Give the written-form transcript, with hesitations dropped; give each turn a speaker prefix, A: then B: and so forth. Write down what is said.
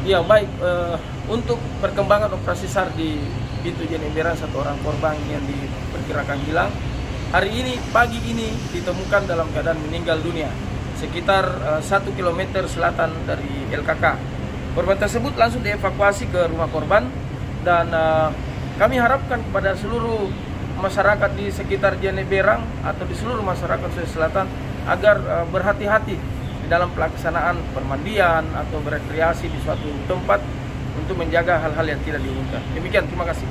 A: Ya baik, untuk perkembangan operasi SAR di pintu Jeneberang, satu orang korban yang diperkirakan hilang. Hari ini, pagi ini ditemukan dalam keadaan meninggal dunia sekitar 1 km selatan dari LKK. Korban tersebut langsung dievakuasi ke rumah korban dan kami harapkan kepada seluruh masyarakat di sekitar Jeneberang atau di seluruh masyarakat Sulawesi Selatan agar berhati-hati dalam pelaksanaan permandian atau berekreasi di suatu tempat untuk menjaga hal-hal yang tidak diinginkan. Demikian, terima kasih.